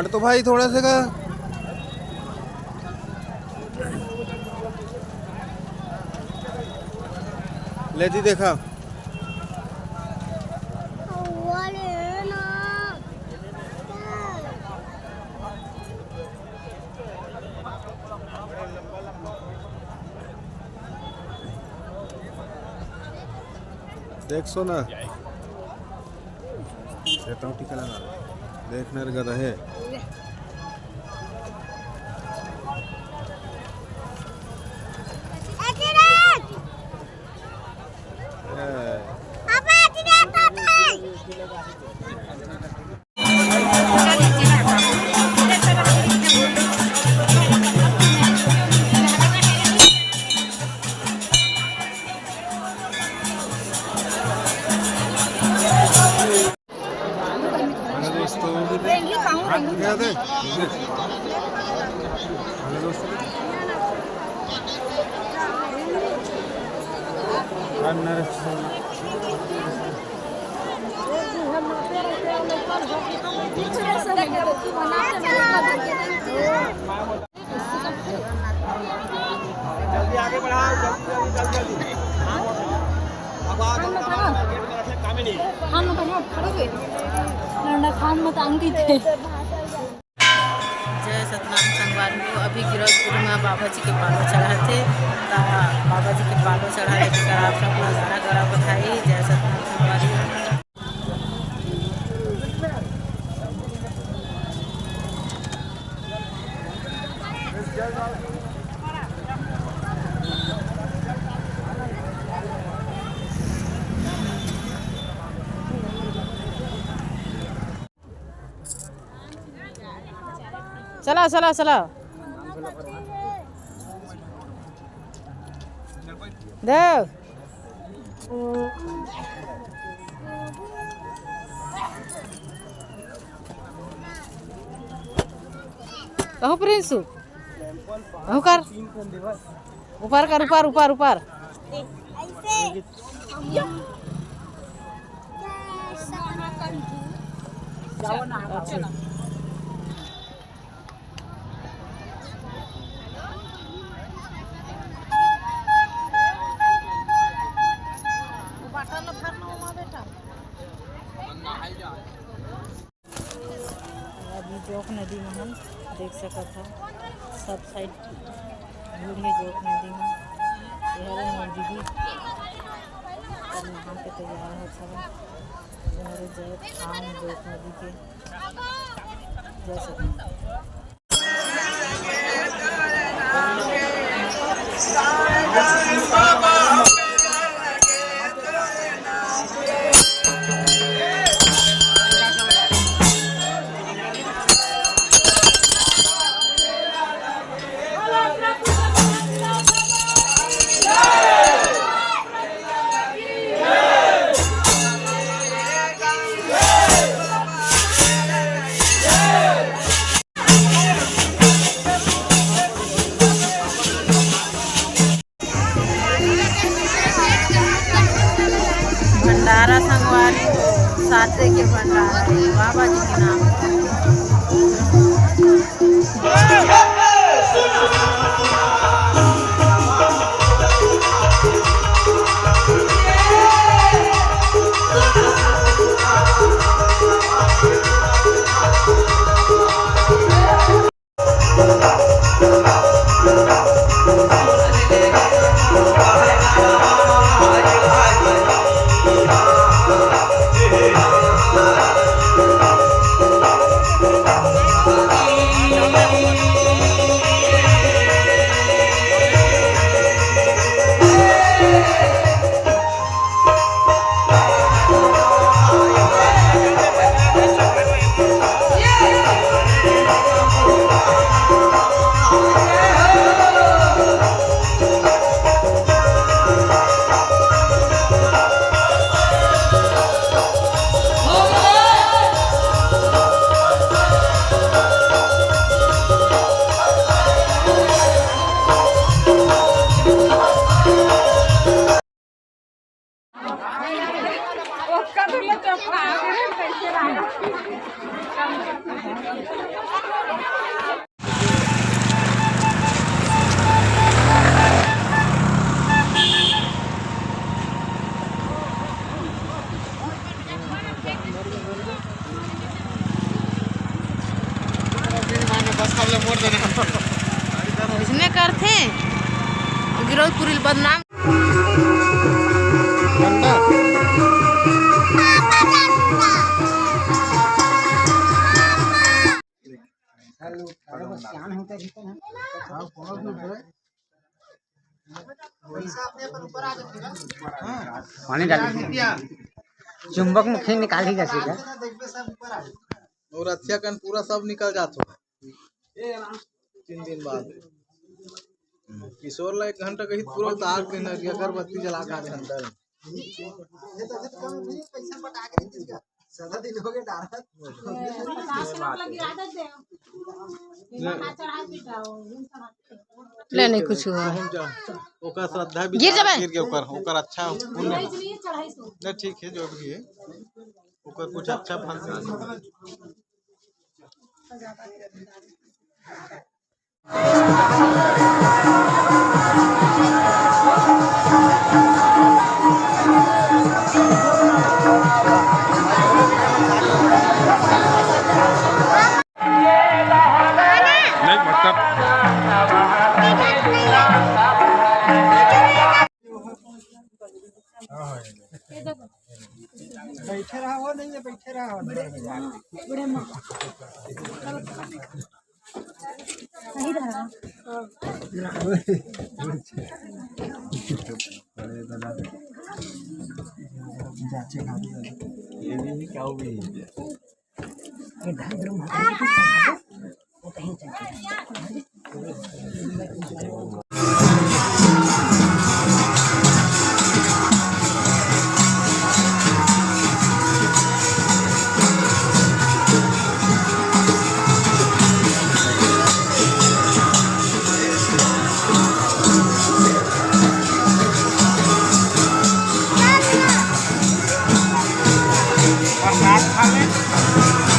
हट तो भाई थोड़ा से का। लेती देखा देख सो ना देता हूँ टीका लगा देखने गदा है जल्दी आगे बढ़ाओ जल्दी जय सतनाम संगवारी को अभी गिरफ्तार में बाबा जी के पालो चढ़ा थे बाबा जी के पालो चढ़ाने के आप सब नजारा करा बताई। जय सतनाम संगवारी चला चला चला देव कहो प्रिंस कर ऊपर कर ऊपर ऊपर ऊपर अभी जोक नदी में हम देख सकत था सब साइड भीड़ है जोक नदी में यह दीदी और नहा के तैयार हो सब जय खान जोक नदी के जय सतनाम। भंडारा संगवारी साथे के भंडारा बाबा जी के नाम गिरोह पूरी बदनाम पानी डाल चुंबक में खेल निकाल ही जैसे और अच्छा कन पूरा सब निकल जाता 3 दिन बाद किशोर ला 1 घंटा कहीं पूरा उतार के न अगरबत्ती जला के अंदर ले नहीं कुछ हुआ ओकर श्रद्धा भी गिर जाबे गिर के ओकर अच्छा पुण्य नहीं ठीक है जो भी है ओकर कुछ अच्छा फल नहीं मतलब बैठे रहा हो नहीं है बैठे रहा हो प्रसाद खा ले